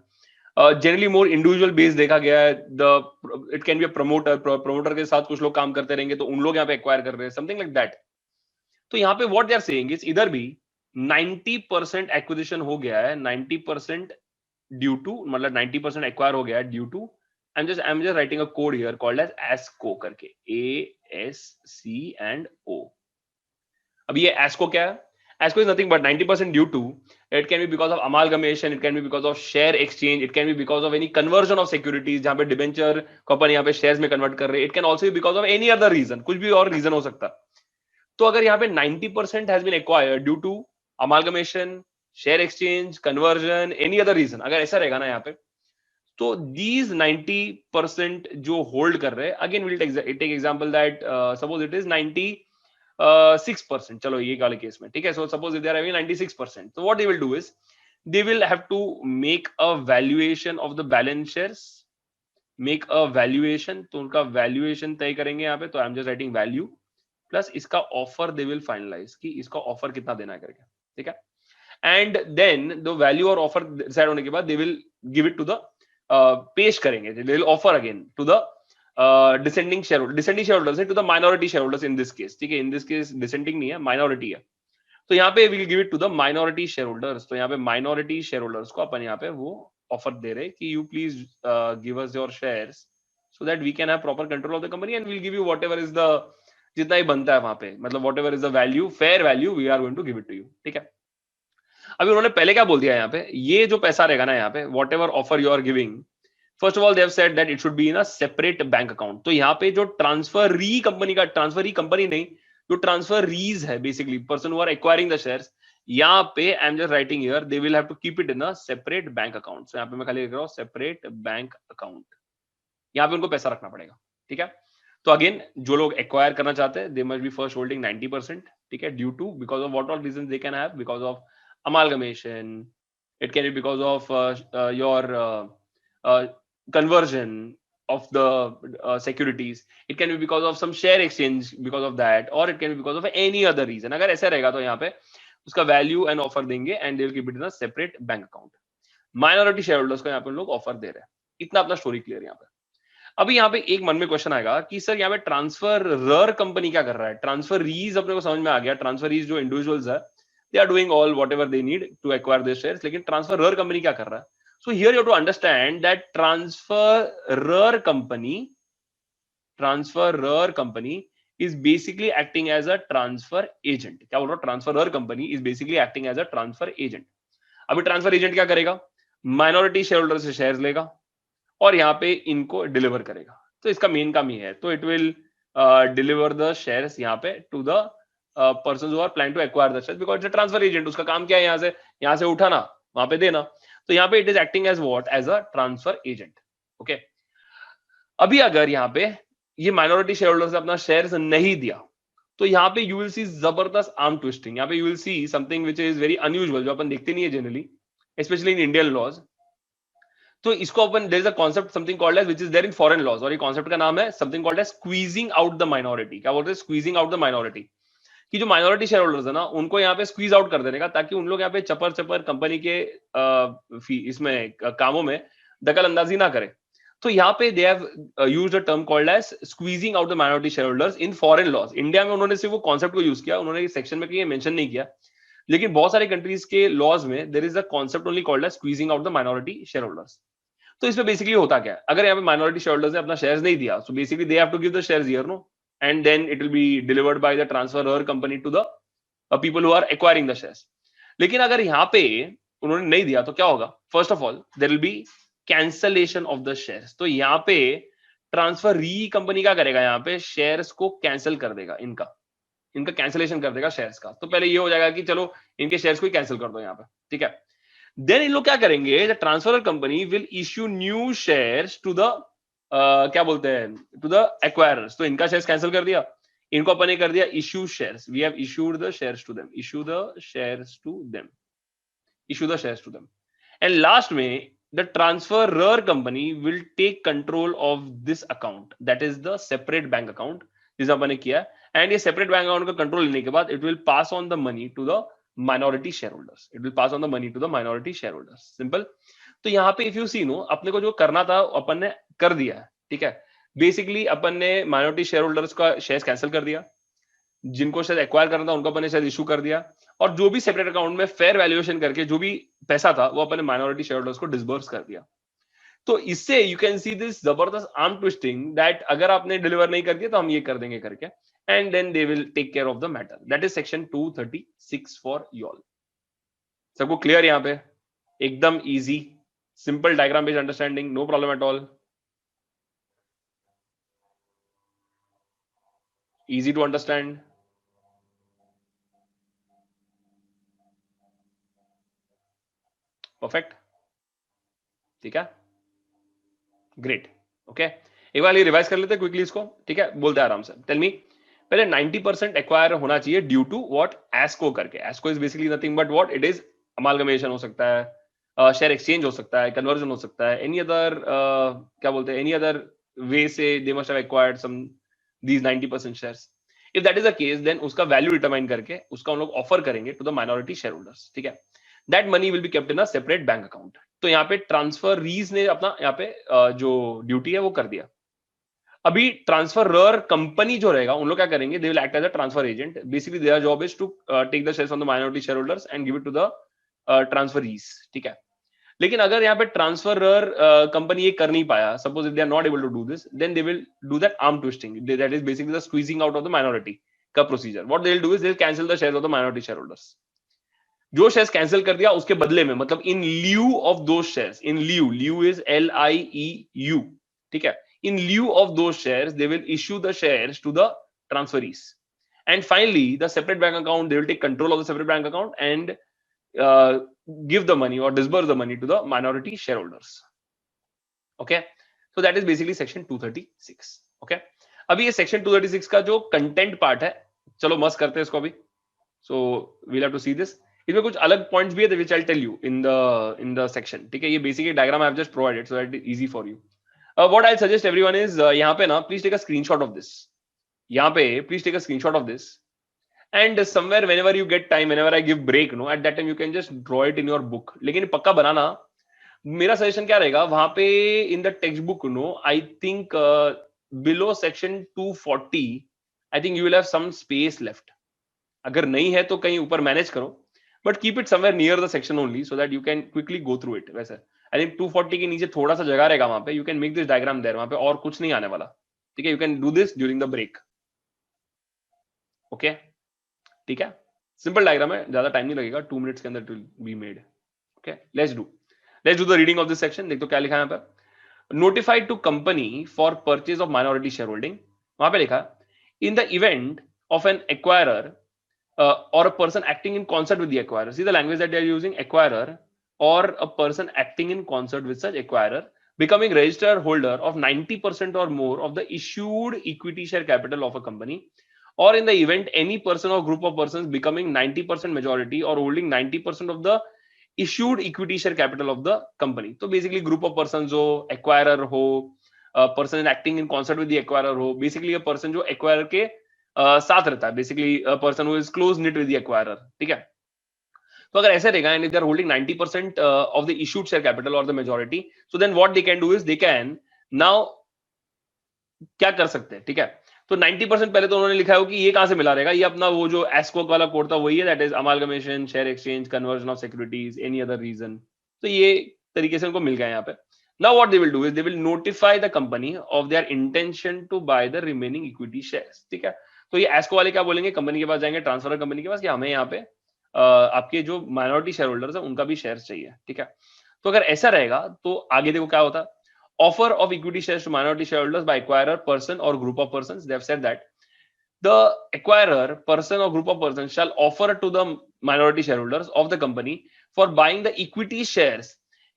Speaker 1: Generally more individual base देखा गया है. The it can be a promoter. Promoter के साथ कुछ लोग काम करते रहेंगे तो उन लोग यहाँ पे एक्वायर कर रहे हैं, समथिंग लाइक दैट. तो यहाँ पे what they are saying is इधर भी 90% एक्विजिशन हो गया है, 90% ड्यू टू, मतलब 90% एक्वायर हो गया है due to, I am just writing a code here called as ASCO करके, ASC एंड O. अब ये एस्को क्या है? ASCO is nothing but 90% due to, it can be because of amalgamation, it can be because of share exchange, it can be because of any conversion of securities, जहां पे debenture को अपन यहाँ पे shares में convert कर रहे हैं. It can also be because of any other reason, कुछ भी और रीजन हो सकता है. तो अगर यहाँ पे 90% has been acquired due to amalgamation, share exchange, conversion, any other reason, अगर ऐसा रहेगा ना यहाँ पे, तो दीज 90% जो होल्ड कर रहे हैं, again will take example that suppose it is 96%. चलो ये वाले केस में ठीक है. So suppose they are having 96%, तो what they will do is they will have to make a valuation of the balance shares. Make a valuation, तो उनका valuation तय करेंगे यहाँ पे. तो I am just writing value plus इसका offer they will finalise, कि इसका ऑफर कितना देना है करके. ठीक है. एंड देन द वैल्यू और ऑफर डिसाइड होने के बाद they will give it to the, पेश करेंगे, they will offer again to the dissenting share holders, to the minority share holders in this case. ठीक है, इन दिस केस डिसेंडिंग नहीं है, माइनॉरिटी है. तो यहाँ पे will give it to the minority share holders. तो यहाँ पे माइनॉरिटी शेयर होल्डर्स को अपन यहाँ पे वो ऑफर दे रहे कि you please give us your shares so that we can have proper control of the company and will give you whatever is the, जितना ही बनता है वहां पे, मतलब whatever is the value, fair value, we are going to give it to you. ठीक है. अभी उन्होंने पहले क्या बोल दिया यहाँ पे, ये जो पैसा रहेगा ना यहाँ पे, whatever offer you are giving, first of all they have said that it should be in a separate bank account. तो यहाँ पे जो ट्रांसफरी कंपनी का, ट्रांसफरी कंपनी नहीं, जो ट्रांसफरीज है basically person who are acquiring the shares, यहाँ पे I am just writing here they will have to keep it in a separate bank account. So यहाँ पे मैं खाली लिख रहा हूँ सेपरेट बैंक अकाउंट. यहाँ पे उनको पैसा रखना पड़ेगा. ठीक है. तो अगेन जो लोग एक्वायर करना चाहते हैं, they must be first holding 90%. ठीक है, due to, because of what all reasons they can have, because of amalgamation, it can be because of your conversion of the securities, it can be because of some share exchange because of that, or it can be because of any other reason. अगर ऐसा रहेगा तो यहाँ पे उसका value and offer देंगे and they will keep it in a separate bank account. Minority share holders को यहाँ पे लोग ऑफर दे रहे हैं. इतना अपना स्टोरी क्लियर यहाँ पे. अभी यहाँ पे एक मन में क्वेश्चन आएगा कि सर यहाँ पे ट्रांसफर कंपनी क्या कर रहा है. ट्रांसफरीज अपने को समझ में आ गया, ट्रांसफरीज जो इंडिविजुअल्स है, they are doing all whatever they need to acquire their shares. लेकिन ट्रांसफरर कंपनी क्या कर रहा है? So here you have to understand that transferor company is basically acting as a transfer agent. क्या बोल रहा हूँ? Transferor company is basically acting as a transfer agent. अभी ट्रांसफर एजेंट क्या करेगा? माइनॉरिटी शेयर होल्डर से शेयर्स लेगा और यहाँ पे इनको डिलीवर करेगा. तो इसका मेन काम ही है. तो it will deliver the shares यहाँ पे to the person who are planning to acquire the shares, because transfer agent, उसका काम क्या है, यहाँ से उठाना, वहां पे देना. तो यहाँ पे it is acting as what, as a transfer agent. Okay. अभी अगर यहाँ पे ये माइनॉरिटी शेयर होल्डर्स ने अपना शेयर्स नहीं दिया, तो यहाँ पे यू विल सी जबरदस्त आर्म ट्विस्टिंग. यहाँ पे you will see something which is very unusual, जो अपन देखते नहीं है generally, specially in Indian laws. तो इसको अपन, there is a concept something called as, which is there in foreign laws, और ये कॉन्सेप्ट का नाम है something called as squeezing out the minority. क्या बोलते हैं? Squeezing out the minority. कि जो माइनॉरिटी शेयर होल्डर्स है ना, उनको यहाँ पे स्क्वीज आउट कर देने का, ताकि उन लोग यहाँ पे चपर कंपनी के इसमें कामों में दखल अंदाजी ना करे. तो यहाँ पे they have used a term called as squeezing out the minority share holders in foreign laws. India में उन्होंने सिर्फ वो कॉन्सेप्ट को यूज किया, उन्होंने सेक्शन में कहीं मेंशन नहीं किया, लेकिन बहुत सारे कंट्रीज के लॉज में there is a concept only called as squeezing out the minority share holders. तो इसमें बेसिकली होता क्या है, अगर यहाँ पे माइनॉरिटी शेयर होल्डर्स ने अपना शेयर्स नहीं दिया, so basically they have to give the shares here, no, and then it will be delivered by the transferor company to the people who are acquiring the shares. लेकिन अगर यहाँ पे उन्होंने नहीं दिया तो क्या होगा? First of all there will be cancellation of the shares. तो यहाँ पे ट्रांसफर री कंपनी क्या करेगा? यहाँ पे शेयर्स को कैंसिल कर देगा, इनका कैंसिलेशन कर देगा शेयर्स का। तो पहले ये हो जाएगा कि चलो इनके शेयर्स को ही कैंसिल कर दो यहाँ पे, ठीक है। देन इन लोग क्या करेंगे? The transfer company will issue new shares to the क्या बोलते हैं, टू द एक्वायरर्स। तो इनका शेयर्स कैंसिल कर दिया, इनको अपन ने कर दिया issue shares. We have issued the shares to them, issue the shares to them, issue the shares to them. And last में the transferor company will take control of this account, that is the separate bank account जिसे अपन ने किया। And ये separate bank account का control लेने के बाद it will pass on the money to the minority share holders, it will pass on the money to the minority share holders. Simple. तो यहाँ पे इफ यू सी नो, अपने को जो करना था अपन ने कर दिया है, ठीक है। बेसिकली अपन ने माइनॉरिटी शेयर होल्डर्स का शेयर कैंसिल कर दिया, जिनको शायद एक्वायर करना था उनको अपन ने शायद इशू कर दिया, और जो भी सेपरेट अकाउंट में फेयर वैल्यूएशन करके जो भी पैसा था वो अपन ने माइनॉरिटी शेयर होल्डर्स को डिसबर्स कर दिया। तो इससे यू कैन सी दिस जबरदस्त आर्म ट्विस्टिंग दैट अगर आपने डिलीवर नहीं कर दिया तो हम ये कर देंगे करके, and then they will take care of the matter. That is section 236 for you all. सबको क्लियर यहाँ पे? एकदम easy, simple diagram based understanding, no problem at all, easy to understand. Perfect, ठीक है, ग्रेट, ओके। एक बार ये revise कर लेते हैं क्विकली इसको, ठीक है। बोलते हैं आराम से। टेल मी, पहले 90% एक्वायर होना चाहिए ड्यू टू व्हाट? एस्को करके। एस्को is basically nothing but what? It is amalgamation हो सकता है, शेयर एक्सचेंज हो सकता है, कन्वर्जन हो सकता है, एनी अदर क्या बोलते हैं, एनी अदर वे से they must have acquired some these 90% shares. If that is the case then उसका वैल्यू डिटरमाइन करके उसका हम लोग ऑफर करेंगे to the minority share holders, ठीक है। That money will be kept in a separate bank account. तो यहाँ पे ट्रांसफरीज ने अपना यहाँ पे जो ड्यूटी है वो कर दिया। अभी ट्रांसफरर कंपनी जो रहेगा उन लोग क्या करेंगे? They will act as a transfer agent. Basically their job is to take the shares from the minority share holders and give it to the transferees, ठीक है। लेकिन अगर यहाँ पे ट्रांसफरर कंपनी ये कर नहीं पाया, suppose if they are not able to do this, then they will do that arm twisting, that is basically the squeezing out of the minority का procedure. What they will do is they will cancel the shares of the minority share holders. जो shares cancel कर दिया उसके बदले में, मतलब in lieu of those shares, in lieu is LIEU, ठीक है। In lieu of those shares, they will issue the shares to the transferees. And finally, the separate bank account, they will take control of the separate bank account and give the money or disburse the money to the minority shareholders. Okay? So that is basically section 236. Okay? अभी ये section 236 का जो content part है, चलो मस्त करते हैं इसको अभी. So we'll have to see this. इसमें कुछ अलग points भी है which I'll tell you in the section. ठीक है? ये basically diagram I have just provided so that it is easy for you. What I'll suggest everyone is यहाँ पे ना please take a screenshot of this. यहाँ पे please take a screenshot of this, and somewhere whenever you get time, whenever I give break, no, at that time you can just draw it in your book. लेकिन पक्का बनाना। मेरा suggestion क्या रहेगा वहां पे in the textbook, no, I think below section 240, I think you will have some space left. अगर नहीं है तो कहीं ऊपर मैनेज करो, but keep it somewhere near the section only so that you can quickly go through it. वैसे I think 240 के नीचे थोड़ा सा जगह रहेगा वहां पे, you can make this diagram there, वहां पे और कुछ नहीं आने वाला, ठीक है। You can do this during the break, okay? ठीक है, सिंपल डायग्राम है, ज्यादा टाइम नहीं लगेगा, 2 मिनट्स के अंदर it will be made, okay. Let's do the reading of this section. देख तो क्या लिखा है यहाँ पे, notified to company for purchase of minority shareholding. वहां पे लिखा, in the event of an acquirer or a person acting in concert with the acquirer. See the language that they are using, acquirer or a person acting in concert with such acquirer becoming registered holder of 90% or more of the issued equity share capital of a company, or in the event any person or group of persons becoming 90% majority or holding 90% of the issued equity share capital of the company. So basically group of persons हो, acquirer हो, person acting in concert with the acquirer हो, basically a person जो acquirer के साथ रहता है, basically person who is close knit with the acquirer, ठीक है। तो अगर ऐसे रहेगा and if they are holding 90% of the issued share capital और the majority, so then what they can do is they can now क्या कर सकते हैं, ठीक है। तो 90% पहले तो उन्होंने लिखा है कि ये कहां से मिला रहेगा, ये अपना वो जो एस्कोक वाला कोड था वही है, that is amalgamation, share exchange, conversion of securities, any other reason. तो ये तरीके से उनको मिल गया यहाँ पे। Now what they will do is they will notify the company of their intention to buy the remaining equity shares. ठीक है, तो ये एस्को वाले क्या बोलेंगे, कंपनी के पास जाएंगे, ट्रांसफर कंपनी के पास, कि हमें यहाँ पे आपके जो माइनॉरिटी शेयर होल्डर्स है उनका भी शेयर चाहिए. ठीक है, तो अगर ऐसा रहेगा तो आगे देखो क्या होता है. Offer of equity shares to minority share holders by acquirer person और group of persons. They have said that the acquirer person or group of persons shall offer to the minority shareholders of the company for buying the equity shares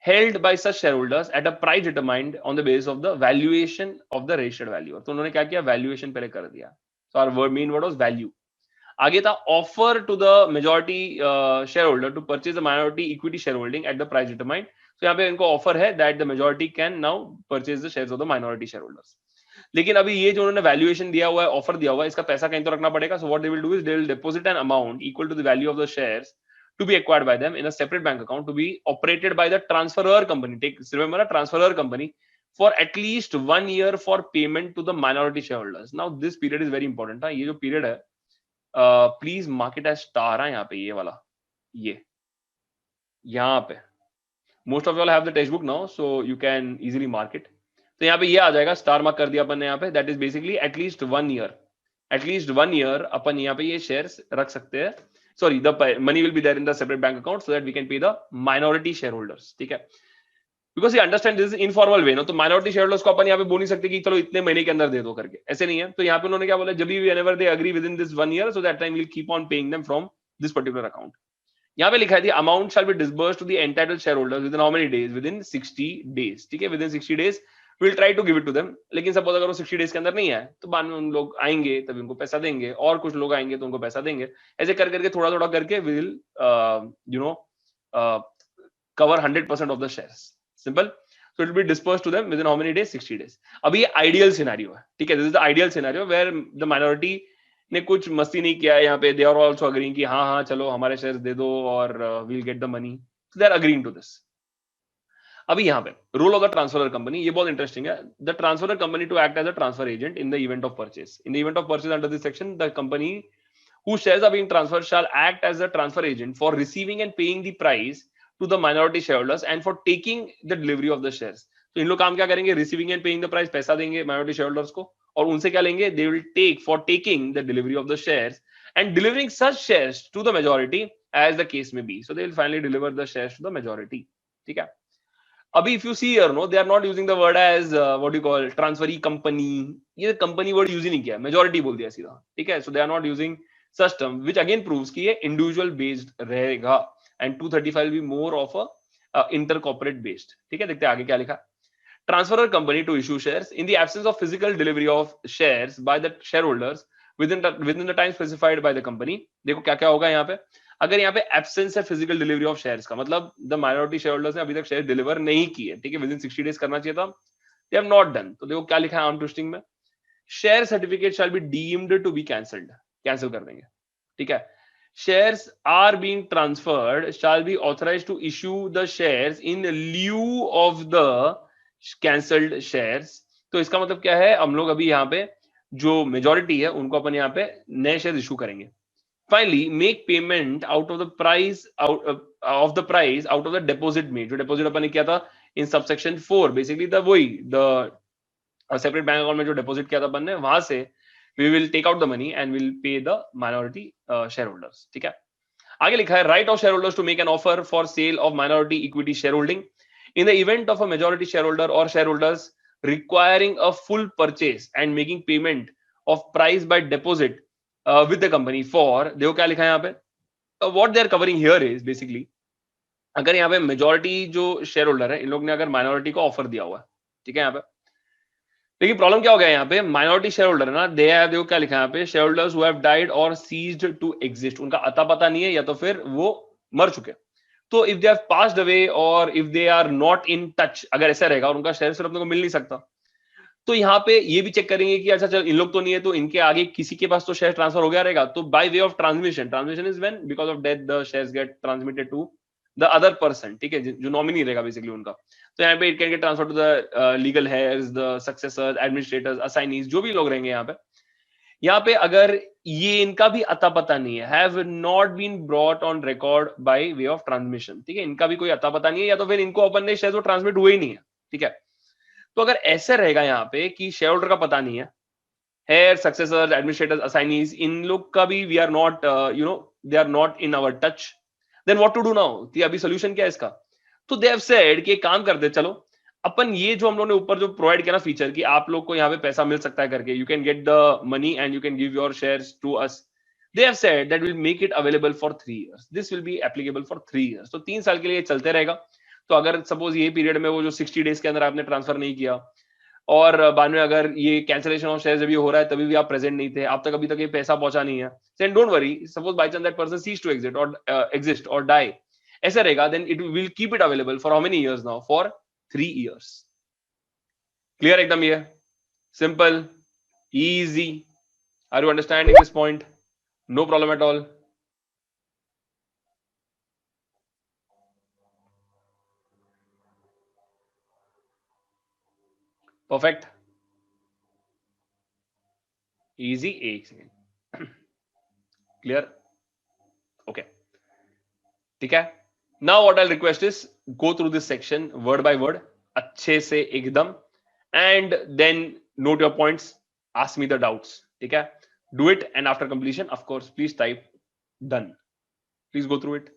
Speaker 1: held by such shareholders at a price determined on the basis of the valuation of the registered value. तो उन्होंने क्या किया, valuation पहले कर दिया. So our word, main word was value. आगे था offer to the majority shareholder to purchase the minority equity shareholding at the price determined. So यहाँ पे इनको offer है that the majority can now purchase the shares of the minority shareholders. लेकिन अभी ये जो उन्होंने वैल्यूएशन दिया हुआ है, ऑफर दिया हुआ है, इसका पैसा कहीं तो रखना पड़ेगा. So what they will do is they will deposit an amount equal to the value of the shares to be acquired by them in a separate bank account to be operated by the transferor company. Take remember a transferor company for at least 1 year for payment to the minority shareholders. Now this period is very important. ये जो period है, please mark it as star है यहाँ पे, ये वाला, ये यहाँ पे most of you all have the textbook now, so you can easily mark it. तो यहाँ पे ये आ जाएगा, स्टार मार्क कर दिया अपन ने यहाँ पे. That is basically at least 1 year, at least 1 year अपन यहाँ पे ये शेयर्स रख सकते हैं. Sorry, the money will be there in the separate bank account so that we can pay the minority share holders. ठीक है, because you understand this informal way ना, तो माइनॉरिटी शेयर होल्डर्स को अपन यहाँ पे बोल नहीं सकते कि चलो इतने महीने के अंदर दे दो करके, ऐसे नहीं है. तो यहाँ पे उन्होंने क्या बोला, जब भी whenever they agree within this 1 year, so that time will keep on paying them from this particular account. यहाँ पे लिखा है amount shall be disbursed to the entitled share holders within how many days, within 60 days. ठीक है, within 60 days we'll try to give it to them. लेकिन suppose अगर वो 60 days के अंदर नहीं है तो बाद में उन लोग आएंगे तभी उनको पैसा देंगे, और कुछ लोग आएंगे तो उनको पैसा देंगे. ऐसे कर करके थोड़ा थोड़ा करके we will cover 100% of the shares. Simple. So it will be dispersed to them within how many days? 60 days. अभी ये आइडियल सिनेरियो है. ठीक है, this is the ideal scenario where the minority ने कुछ मस्ती नहीं किया है यहाँ पे. दे आर ऑल्सो अग्रीइंग कि हाँ हाँ चलो हमारे शेयर्स दे दो और we'll get the money. So they are agreeing to this. अभी यहाँ पे role of the transferor company, ये बहुत इंटरेस्टिंग है. The transferor company to act as a transfer agent in the event of purchase. In the event of purchase under this section, the company whose shares are being transferred shall act as a transfer agent for receiving and paying the price to the minority shareholders and for taking the delivery of the shares. तो इन लोग काम क्या करेंगे, receiving end paying the price, पैसा देंगे minority share holders को, और उनसे क्या लेंगे, they will take for taking the delivery of the shares and delivering such shares to the majority as the case may be. So they will finally deliver the shares to the majority. ठीक है, अभी if you see here no, they are not using the word as what you call transferee company. ये company word use ही नहीं किया, majority बोल दिया सीधा. ठीक है, सो they are not using such term, which again proves कि ये individual based रहेगा and 235 will be more of a intercorporate based. ठीक है, देखते हैं आगे क्या लिखा. Transferor company to issue shares in the absence of physical delivery of shares by the shareholders within the time specified by the company. देखो क्या क्या होगा यहाँ पे. अगर यहाँ पे एब्सेंस है फिजिकल डिलीवरी ऑफ शेयर्स का, मतलब द माइनॉरिटी शेयर होल्डर्स ने अभी तक शेयर डिलीवर नहीं किए. ठीक है, विद इन 60 डेज करना चाहिए था, दे हैव नॉट डन. तो देखो क्या लिखा है आर्म ट्विस्टिंग में, share certificate shall be deemed to be cancelled. Cancel कर देंगे. ठीक है, shares are being transferred shall be authorized to issue the shares in lieu of the cancelled shares. तो इसका मतलब क्या है, हम लोग अभी यहाँ पे जो मेजॉरिटी है उनको अपन यहाँ पे नए शेयर इशू करेंगे. Finally make payment out of the price out of the deposit में, जो डिपॉजिट अपन ने किया था इन सबसेक्शन 4, बेसिकली द वही द सेपरेट बैंक अकाउंट में जो डिपॉजिट किया था अपन ने, वहां से we will take out the money and will pay the minority shareholders. ठीक है, आगे लिखा है right of shareholders to make an offer for sale of minority equity shareholding in the event of a majority shareholder or shareholders requiring a full purchase and making payment of price by deposit with the company for, देखो क्या लिखा है यहाँ पे, what they are covering here is basically, अगर यहाँ पे majority जो shareholder है, इन लोग ने अगर minority को offer दिया हुआ है, ठीक है यहाँ पे, लेकिन प्रॉब्लम क्या हो गया यहाँ पे, माइनॉरिटी शेयर होल्डर है ना, दे हैव, देखो क्या लिखा है यहाँ पे, share holders who have died और सीज्ड टू एग्जिस्ट. उनका अता पता नहीं है या तो फिर वो मर चुके. तो if they have passed away और if they are not in touch, अगर ऐसा रहेगा और उनका शेयर फिर अपने को मिल नहीं सकता, तो यहाँ पे ये भी चेक करेंगे कि अच्छा चल इन लोग तो नहीं है, तो इनके आगे किसी के पास तो शेयर ट्रांसफर हो गया रहेगा. तो by way of transmission, transmission is when because of death the shares get transmitted to the other person. ठीक है, जो नॉमिनी रहेगा बेसिकली उनका. तो यहाँ पे it can get transfer to the legal heirs, the successors, administrators, assignees, जो भी लोग रहेंगे यहाँ पे. यहाँ पे अगर ये इनका भी अता पता नहीं है, have not been brought on record by way of transmission. ठीक है, इनका भी कोई अता पता नहीं है, या तो फिर इनको अपन ने शेयर वो ट्रांसमिट हुए ही नहीं है. ठीक है। तो अगर ऐसे रहेगा यहाँ पे कि शेयर होल्डर का पता नहीं है, हेयर सक्सेसर्स, एडमिनिस्ट्रेटर्स, असाइनीज, इन लोग का भी we are not they are not in our touch, then what to do now, कि अभी सोल्यूशन क्या है इसका? तो दे हैव सेड कि एक काम करते, चलो अपन ये जो हम लोगों ने ऊपर जो प्रोवाइड किया ना फीचर, कि आप लोग को यहाँ पे पैसा मिल सकता है करके, you can get the money and you can give your shares to us, they have said that will make it available for 3 years, this will be applicable for 3 years, तो 3 साल के लिए चलते रहेगा। तो अगर सपोज ये पीरियड में वो जो 60 डेज के अंदर आपने ट्रांसफर नहीं किया, और बाद में अगर ये कैंसिलेशन ऑफ शेयर्स अभी हो रहा है, तभी भी आप प्रेजेंट नहीं थे, आप तक अभी तक ये पैसा पहुंचा नहीं है, then don't worry, suppose by chance that person ceases to exist और डाई, ऐसा रहेगा, then it will keep it available for how many years now, for 3 years। Clear एकदम? ये simple, easy, are you understanding this point? No problem at all? Perfect, easy, एक second, clear, okay, ठीक है। Now what I request is go through this section word by word, अच्छे से एकदम, and then note your points, ask me the doubts, ठीक है। Do it, and after completion of course please type done, please go through it.